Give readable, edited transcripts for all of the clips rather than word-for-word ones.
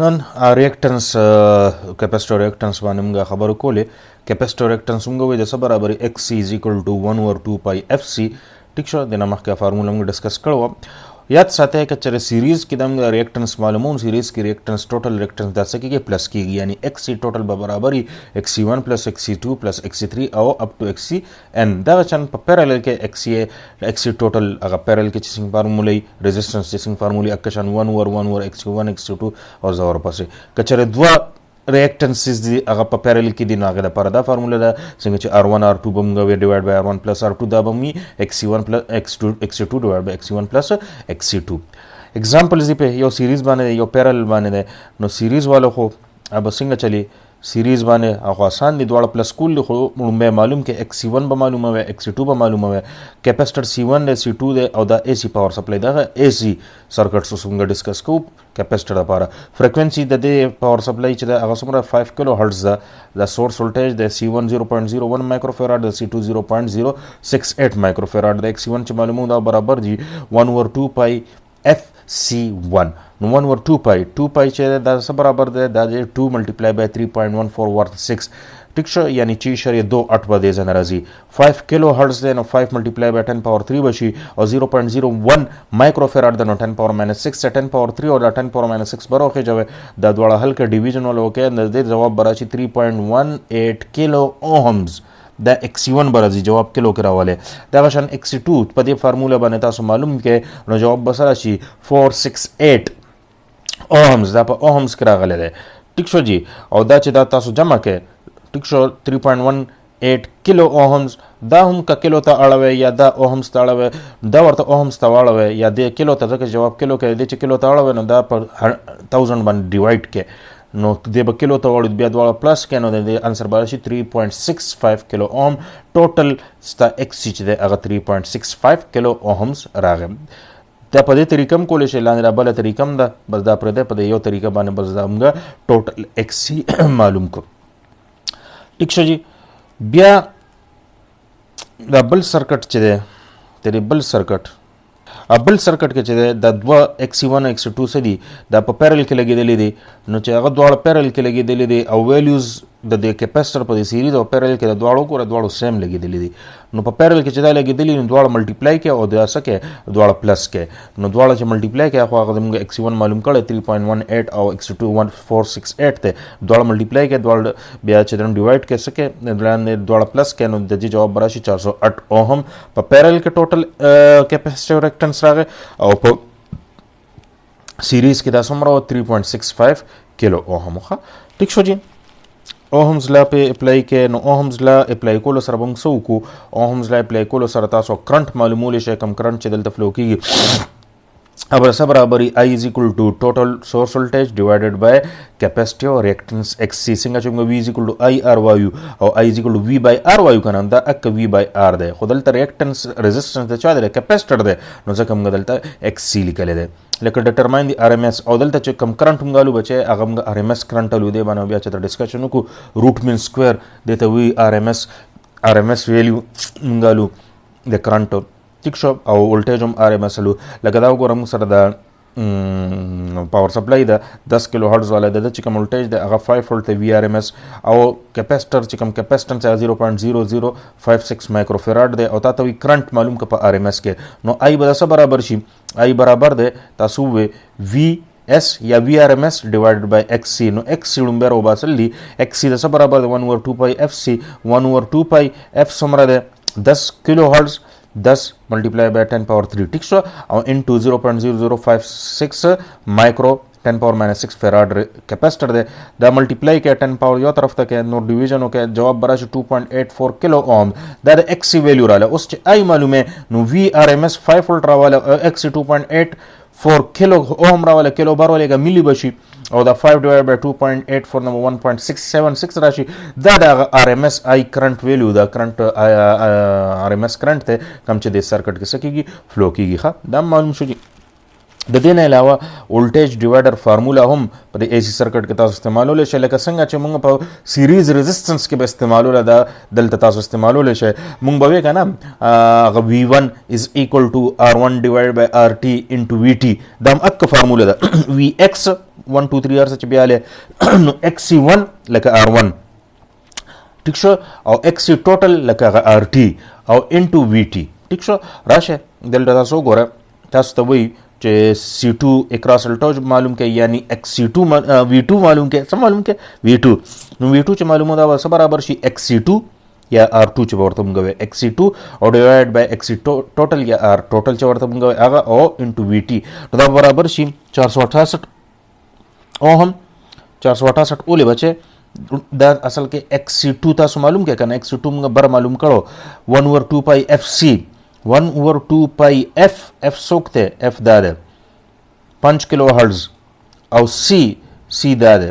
نن ریاکټنس کیپاسټور ریاکټنس باندې موږ خبرو کولې. کیپاسټور ریاکټنس موږ وایي د څه برابر ایکس سی از ایکوال ټو 1/2 پای اف سی. ټیک شو. د نه مخکې فارموله موږ ډسکس کړو. یاد ساتئ که چېرې سیریز کې د موږ ریاکټنس معلوموم، سیریز کې ریاکټنس ټوټل ریاکټنس دا څه کېږي پلس کېږي، یعنی ایکس سی ټوټل به برابر وي ایکس سی 1 پلس ایکس سی 2 پلس ایکس سی 3 او اپ ټو ایکس سی ان. دغه شان په پیرالل کې ایکس سی ټوټل هغه پیرالل کې چې څنګه فارموله وي ریزسټنس چې څنګه فارموله اکه شان 1/1 ایکس سی 1 ایکس سی 2 او زه ورپسې. که چېرې دوه ریاکټنسز دي هغه په پیرالل کې دي نو هغه لپاره دا فارموله ده څنګه چې R1 R2 به موږ وایو ډیوایډ بای R1 پلس R2 دا به وي ایکس سی 1 پلس ایکس سی 2 ډیوایډ بای ایکس سی 1 پلس ایکس سی 2. اگزامپلز دی په یو سیریز باندې یو پیرالل باندې ده نو سیریز والو خو اب څنګه چلی سیریز باندې هغه آسان دي دواړه پلس کول خو موږ معلوم کې ایکس سی 1 به معلومه وي ایکس سی 2 به معلومه وي. کیپاسټر سی 1 دی سی 2 دی او دا اے سی پاور سپلای دغه اے سی سرکټس څنګه ډسکس کوو کیپاسټر لپاره. فریکوینسي د دې پاور سپلای چې هغه څومره 5 کیلو هرتز ده. د سورس ولټیج د سی 1 0.01 مایکرو فیراډ د سی 2 0.068 مایکرو فیراډ د ایکس سی 1 چې معلومو دا برابر دي 1/2 پای اف سی 1. نو 1/2 پای 2 پای چې دا څه برابر ده دا 2 ملټیپلای بای 3.1416. ټیک شو. یعنی 6.28 به دې ځنه راځي. 5 کیلو هرتز ده نو 5 ملټیپلای بای 10 پاور 3 بشي او 0.01 مایکرو فیراډ ده نو 10 پاور ماینس 6 10 پاور 3 او دا 10 پاور ماینس 6 بروخه جوه دا دواړه حل کې ډیویژن ولو کې د دې جواب براشي 3.18 کیلو اوهمز. دا ایکس سی 1 برازي جواب کیلو کې راواله. دا غشن ایکس سی 2 په دې فارموله باندې تاسو معلوم کې نو جواب بسره شي 468 اوهمز. دا په اوهمز کې راغله ده. ټیک شو جی. او دا چې دا تاسو جمع کې ټیک شو 3.18 کیلو اوهمز دا هم کا کیلو ته اړوي یا دا اوهمز ته اړوي دا ورته اوهمز ته اړوي یا د کیلو ته ځکه جواب کیلو کې د چې کیلو ته اړوي نو دا پر 1000 باندې ډیوایډ کې نو د به کیلو ته وړو بیا دواړه پلس کې نو د انسر به شي 3.65 کیلو اوم. ټوټل ستا ایکس سی چې دی هغه 3.65 کیلو اوهمز راغی. دا په دې طریقه هم کولی شي لاندې دا بله طریقه هم ده بس دا پرې دی په دې یو طریقه باندې بس دا موږ ټوټل ایکس سی معلوم کړو. ټیک شو جی. بیا دا بل سرکټ چې دی د بل سرکټ کې چې دی دا دوه ایکس سی 1 ایکس سی 2 څه دي دا په پیرل کې لګېدلې دي نو چې هغه دواړه پیرل کې لګېدلې دي او ویلیوز د دې کیپاسټر په دې سیریز او پیرل کې د دواړو سیم لګېدلې دي. نو په پیرل کې چې دا لګېدلې نو دواړه ملټیپلای کې او دا څه کې دواړه پلس کې نو دواړه چې ملټیپلای کې خو هغه موږ ایکس سی 1 معلوم کړی 3.18 او ایکس سی 2 1468 ته دواړه ملټیپلای کې دواړه بیا چې دم ډیوایډ کې څه کې دواړه پلس کې نو د دې جواب براشي 408 اوهم. په پیرل کې ټوټل کیپاسټر ریاکټنس راغی او په سیریز کې دا څومره 3.65 کیلو اوهم. ټیک شو جی. اوهمز لا په اپلای کې نو اوهمز لا اپلای کولو سره موږ څه وکړو اوهمز لا اپلای کولو سره تاسو کرنٹ معلومولی شئ کم کرنٹ چې دلته فلو کېږي اب څه برابر I is equal to total source voltage divided by capacity or reactance XC. څنګه چې موږ V is equal to IR وایو او I is equal to V by R وایو کنه دا اک V by R ده خو دلته reactance resistance د چا ده کیپاسټر ده نو ځکه موږ دلته XC لیکل ده لکه ډیټرماین دی RMS او دلته چې کم کرنٹ موږ غالو بچي هغه موږ RMS کرنٹ لو دی باندې بیا چې ډسکشن وکړو روټ مین سکوير دته وی RMS ویلیو موږ غالو د کرنٹ. ټیک شو. او ولټیج هم RMS لو لکه دا وګورم سره دا پاور سپلای ده 10 کیلو هرتز والا ده چې کوم ولټیج ده هغه 5 ولټ دی VRMS او کیپاسټر چې کوم کیپاسټنس 0.0056 مایکرو فیراډ ده او تاسو وی کرنٹ معلوم ک په RMS کې نو I به څه برابر شي I برابر ده تاسو وی V S یا VRMS divided by XC. نو XC لومبر او باسل دی XC د څه برابر ده 1/2 پای FC 1/2 پای F څومره ده 10 کیلو هرتز 10 ملټیپلای بای 10 پاور 3 ټیک شو او انټو 0.0056 مایکرو 10 پاور ماینس 6 فیراډ کیپاسټر ده دا ملټیپلای کې 10 پاور یو طرف ته کې نو ډیویژن وکړه جواب براشي 2.84 کیلو اوم. دا د ایکس سی ویلیو رااله. اوس چې آی معلومه نو وی آر ایم ایس 5 ولټ راواله ایکس سی 2.84 کیلو اوم راواله کیلو بار ولګه ملي بشي او دا 5 divided by 2.84 نو 1.676 راشي. دا د RMS I کرنٹ ویلیو دا کرنٹ RMS کرنٹ ته کم چې د سرکټ کې سکیږي فلو کیږي. ښه دا معلوم شو جی. د دې نه علاوه ولټیج ډیوایډر فارمولا هم په د AC سرکټ کې تاسو استعمالولی شئ لکه څنګه چې موږ په سیریز ریزسټنس کې به استعمالوله دا دلته تاسو استعمالولی شئ. موږ به وایو که نه V1 is equal to R1 divided by RT into VT دا هم اکه فارموله ده VX 1 2 3 ارسه چې بیا له نو XC1 لکه R1 ٹھیک شو او XC ټوټل لکه RT او انټو VT ٹھیک شو. راشه دلته تاسو ګوره تاسو ته وایي چې C2 اکراس الټوج معلوم کې یعنی XC2 V2 معلوم کې څه معلوم کې V2 نو V2 چې معلومه دا څه برابر شي XC2 یا R2 چې ورته موږ وایو XC2 او ډیوایډ بای XC ټوټل یا R ټوټل چې ورته موږ وایو هغه او انټو VT نو دا برابر شي 468 اوهم 468 اولې بچي دا اصل کې XC2 تاسو معلوم کې کنه XC2 موږ بر معلوم کړو 1 over 2 pi FC 1 over 2 pi F سوکته F دا ده 5 کیلو هرتز او C دا ده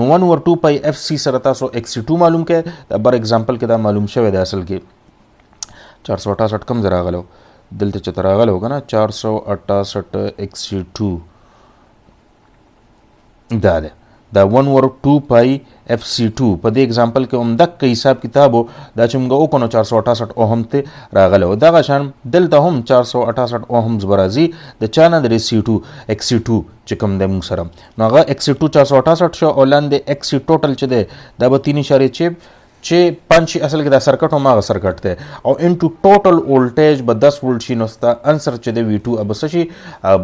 نو 1 over 2 pi FC سره تاسو XC2 معلوم کې دا بر اگزامپل کې دا معلوم شوی دی اصل کې 468 کم زرا غلو دلته چې تر غلو کنه 468 XC2 دا ده دا 1 over 2 pi FC2 په دې اگزامپل کې عمدک حساب کتابو دا چې موږ وکړو 468 اوهم ته راغله او دا شان دلته هم 468 اوهمز برازي د چانه د C2 XC2 چې کوم د موږ سره نو هغه XC2 468 شو او لاندې XC ټوټل چې ده دا به 3.6 چې 5 اصل کې دا سرکټ او ماغه سرکټ ته او انټو ټوټل وولټیج به 10 وولټ شي نو ستا انسر چې د V2 اب سشي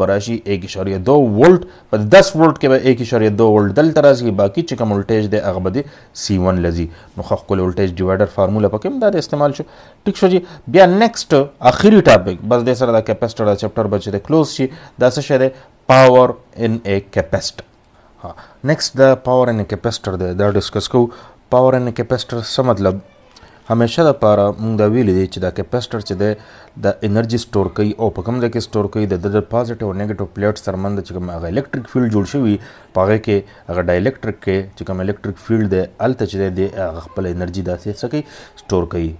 براشي 1.2 وولټ په 10 وولټ کې به 1.2 وولټ دلته راځي باقي چې کوم وولټیج دی هغه به C1 لذي نو خو خپل وولټیج ډیوایډر فارمولا پکې هم دا استعمال شو ټیک شو جی. بیا نیکسټ اخیری ټاپک بس د سره د کیپاسټر د چپټر بچ د کلوز شي دا څه شه ده پاور ان ا کیپاسټر. ها نیکسټ د پاور ان ا کیپاسټر دا ډسکس کو. پاور ان کیپاسټر څه مطلب همیشه د پاره موږ دا ویل دي چې دا کیپاسټر چې د انرژي سٹور کوي او په کوم ځای کې سٹور کوي د پازیټیو او نیگیټیو پلیټ سره مند چې کوم هغه الیکټریک فیلډ جوړ شوی پاره کې هغه ډایلکټریک کې چې کوم الیکټریک فیلډ دی الته چې دی هغه خپل انرژي داسې څه کوي سٹور کوي.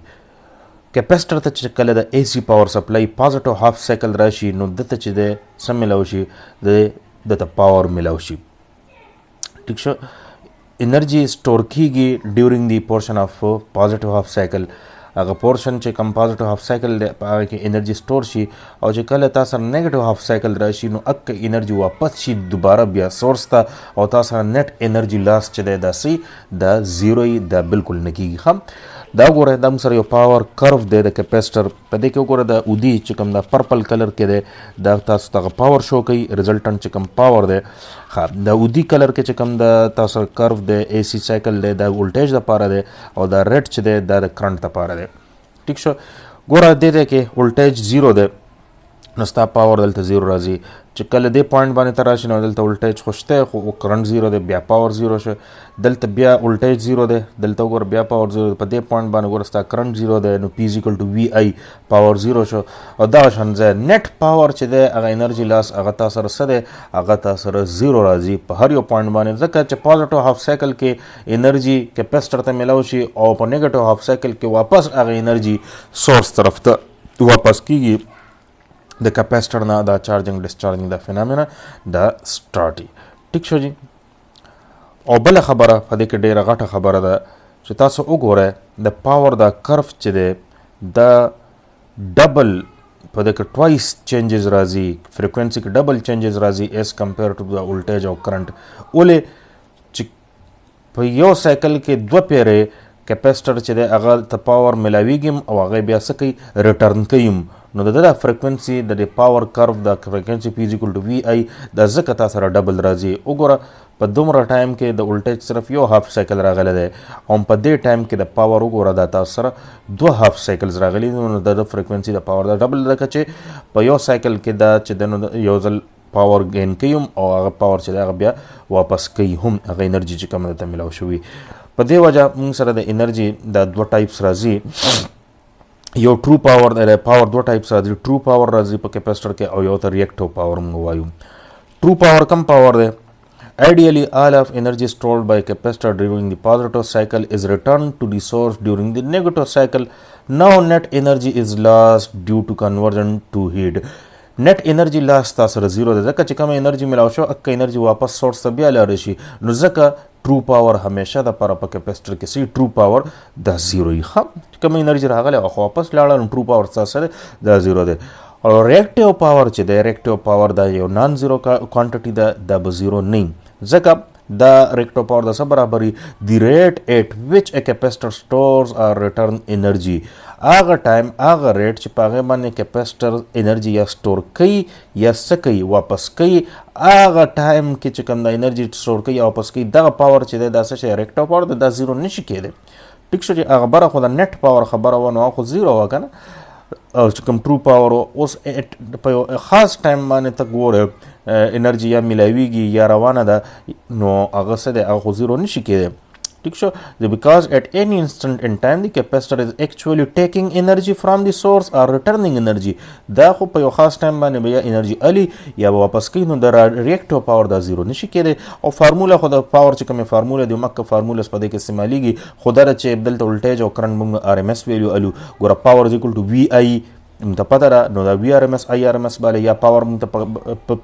کیپاسټر ته چې کله د AC پاور سپلای پازیټیو هاف سایکل راشي نو دته چې دی سم ملاو شي د پاور ملاو شي ٹھیک شو. انرژي سٹور کیږي ډیورینګ دی پورشن اف پازیټیو هاف سایکل هغه پورشن چې کم پازیټیو هاف سایکل دی هغه کې انرژي سٹور شي او چې کله تاسو نیگیټیو هاف سایکل راشي نو اک انرژي واپس شي دوباره بیا سورس ته او تاسو نیټ انرژي لاس چې دی داسي دا زیرو دا بالکل نکیږي. هم دا ګوره دا سره یو پاور کرو دی د کیپاسټر په دې کې ګوره د اودي چې کوم د پرپل کلر کې دی دا تاسو ته پاور شو کوي ریزلټنټ چې کوم پاور دی د اودي کلر کې چې کوم د تاسو کرو دی AC سایکل دی دا وولټیج لپاره دی او دا ریډ چې دی دا د کرنٹ لپاره دی ٹھیک شو. ګوره دې کې وولټیج زیرو دی نو ستا پاور دلته زیرو راځي چې کله دې پوینټ باندې ته راشي نو دلته وولټیج خوشته خو کرنٹ زیرو دی بیا پاور زیرو شو دلته بیا وولټیج زیرو دی دلته ګوره بیا پاور زیرو په دې پوینټ باندې ګوره ستا کرنٹ زیرو دی نو P = VI پاور زیرو شو او دا شان ځای نیټ پاور چې دی هغه انرژي لاس هغه تاسو سره څه دی هغه تاسو سره زیرو راځي په هر یو پوینټ باندې ځکه چې پازیټیو هاف سایکل کې انرژي کیپاسټر ته ملاو شي او په نیگیټیو هاف سایکل کې واپس هغه انرژي سورس طرف ته واپس کیږي د کیپاسټر نه دا چارجنګ ډسچارجنګ دا فینامنا دا سٹارټي ټیک شو جی. او بل خبره په دې کې ډیره غټه خبره ده چې تاسو وګورئ د پاور دا کرف چې دی دا ډبل په دې کې ټوایس چینجز راځي فریکوینسي کې ډبل چینجز راځي ایز کمپیر ټو د وولټیج او کرنٹ ولې چې په یو سایکل کې دوه پیرې کیپاسټر چې دی هغه ته پاور ملاویږي او هغه بیا څه کوي ریټرن کوي نو د فریکوینسي د پاور کرو د فریکوینسي P = VI د ځکه تاسو سره ډبل راځي. وګوره په دومره ټایم کې د وولټیج صرف یو هاف سایکل راغلی دی او په دې ټایم کې د پاور وګوره د تاسو سره دوه هاف سایکلز راغلي نو د فریکوینسي د پاور د ډبل لکه چې په یو سایکل کې دا چې د یو ځل پاور گین کوي او هغه پاور چې هغه بیا واپس کوي هم هغه انرژي چې کوم ته ملاو شوی په دې وجه موږ سره د انرژي د دوه ټایپس راځي یو ټرو پاور د پاور دوه ټایپس راځي ټرو پاور راځي په کیپاسټر کې او یو ته ریاکټیو پاور موږ وایو. ټرو پاور کم پاور دی ideally all of energy stored by capacitor during the positive cycle is returned to the source during the negative cycle. Now net energy is lost due to conversion to heat. Net energy loss तसर zero दे ځکه چې کوم انرژي ملاو شو اک انرژي واپس سورس ته بیا لاره شي نو ځکه ټرو پاور همیشه د پر په کیپاسټر کې سي ټرو پاور د زیرو یې خم کوم انرژي راغله خو واپس لاړه نو ټرو پاور سره د زیرو ده او ریاکټیو پاور چې د ریاکټیو پاور د یو نان زیرو کوانټیټي د زیرو نه ځکه دا ریکټو پاور د څه برابري دی ریټ ایٹ وچ ا کیپیسټر سټورز اور ریټرن انرجي هغه ټایم هغه ریټ چې په هغې باندې کیپیسټر انرجي یا سټور کوي یا څه کوي واپس کوي هغه ټایم کې چې کوم د انرجي سټور کوي یا واپس کوي دغه پاور چې دی دا څه شی ریکټو پاور دی دا زیرو نشي کېدی ټیک شو چې هغه بره خو د نیټ پاور خبره وه نو هغه خو زیرو وه که نه او چې کوم ټرو پاور اوس په یو خاص ټایم باندې ته ګورې انرجي یا میلاویږي یا روانه ده نو هغه څه دی هغه خو زیرو نشي کېدی ٹھیک شو because at any instant in time the capacitor is actually taking energy from the source or returning energy دا خو په یو خاص ټایم باندې به یا انرجي الی یا واپس کوي نو د ریاکټیو پاور دا زیرو نشي کېدی او فارموله خو د پاور چې کومه فارموله دی مکه فارموله په دې کې استعمالیږي خو دا چې دلته ولټیج او کرنٹ موږ ار ام اس ویلیو الو ګوره پاور از equal to وی آی ته پته ده نو دا وی آر ام اس آی آر ام اس باندې یا پاور موږ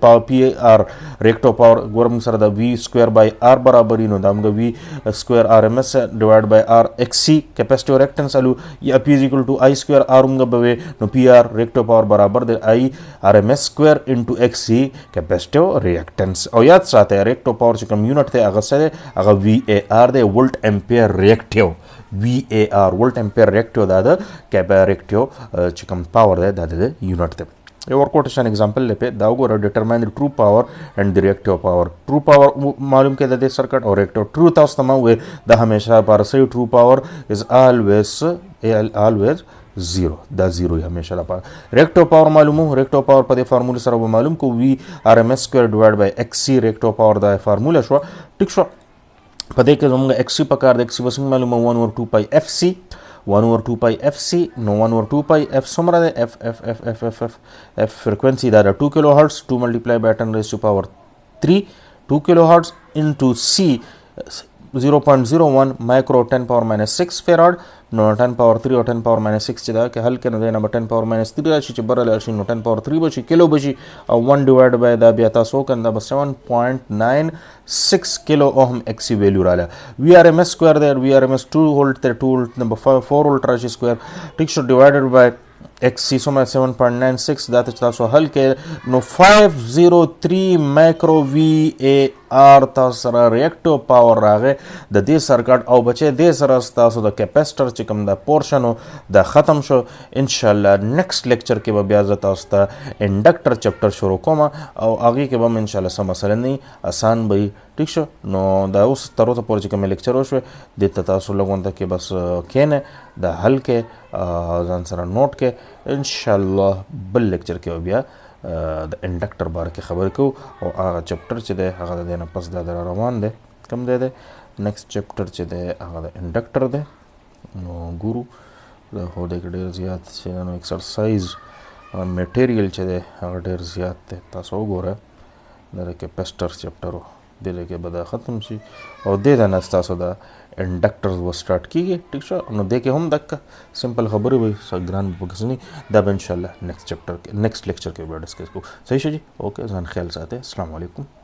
ته پی آر ریکټو پاور ګوره موږ سره د وی سکویر بای آر برابري نو دا موږ وی سکویر آر ام اس ډیوایډ بای آر ایکس سی کیپیسټیو ریکټنس الو یا پی از ایکول ټو آی سکویر آر موږ به نو پی آر ریکټو پاور برابر دی آی آر ام اس سکویر انټو ایکس سی کیپیسټیو ریکټنس او یاد ساته ریکټو پاور چې کوم یونټ دی هغه سره هغه وی ای آر دی ولټ امپیر ریکټیو وی ای آر ولټ امپیر ریکټیو دا د ریکټیو چې کوم پاور دی دا د یونټ دی یو ورکوټیشن اگزامپل لپاره دا وګوره ډیټرماین د ټرو پاور اینڈ د ریاکټیو پاور ټرو پاور معلوم کې د سرکټ او ریاکټیو ټرو تاسو ته مو دا همیشه پر سي ټرو پاور از always زیرو دا زیرو همیشه لپاره ریاکټیو پاور معلومو ریاکټیو پاور په دې فارموله سره معلوم کو وی ار ام اس سکوير ډیوایډ بای ایکس سی ریاکټیو پاور دا فارموله شو ټیک شو په دې کې زموږ ایکس سی په کار د ایکس سی وسنګ معلومه 1 over 2 pi f c 1 over 2 pi f c نو 1 over 2 pi f څومره ده f frequency دا 2 کیلو هرتز 2 multiplied by 10 raised to power 3 2 کیلو هرتز into c 0.01 micro 10 power minus 6 farad نو 10 power 3 او 10 power minus 6 چې دا کې حل کنه دی نه 10 power minus 3 راشي چې بره راشي نو 10 power 3 بشي کیلو بشي او 1 divided by دا بیا تاسو کنده بس 7.96 کیلو اوم ایکس ویلیو رااله وی ار ام اس سکوير دی وی ار ام اس 2 وولټ ته 2 وولټ نمبر 4 وولټ راشي سکوير ټیک شو ډیوایډډ بای ایکس سی سومره 7.96 دا ته تاسو حل کې نو 503 مایکرو وی ای آر تاسو سره ریاکټیو پاور راغی د دې سرکټ او بچي د سره تاسو د کیپیسټر چې کوم د پورشنو د ختم شو ان شاء الله نیکسٹ لیکچر کې به بیا تاسو ته انډکټر چپټر شروع کوم او هغه کې به ان شاء الله سم مسله نه آسان به ٹھیک شو نو دا اوس تر اوسه پورې چې کوم لیکچر وشو د تاسو لګون ته کې بس کینه د حل کې ځان سره نوٹ کې ان شاء الله بل لیکچر کې بیا د انډکټر باره کې خبرې کوو او هغه چپټر چې دی هغه د دې نه پس دا روان دی کوم دی نیکسٹ چپټر چې دی هغه د انډکټر دی نو ګورو دا خو د ډېر زیات چې نو ایکسرسایز میټیریل چې دی هغه ډېر زیات دی تاسو وګورئ د کیپیسټر چپټر دله کې به دا ختم شي او د دې نه تاسو دا انډکټر و سٹارټ کیږي ٹھیک شو نو د کې هم دک سمپل خبرې وي سګران پکسنی دا به ان شاء الله نیکسٹ چپټر کې نیکسٹ لیکچر کې به ډسکس کو صحیح شي اوکے ځان خیال ساتئ السلام علیکم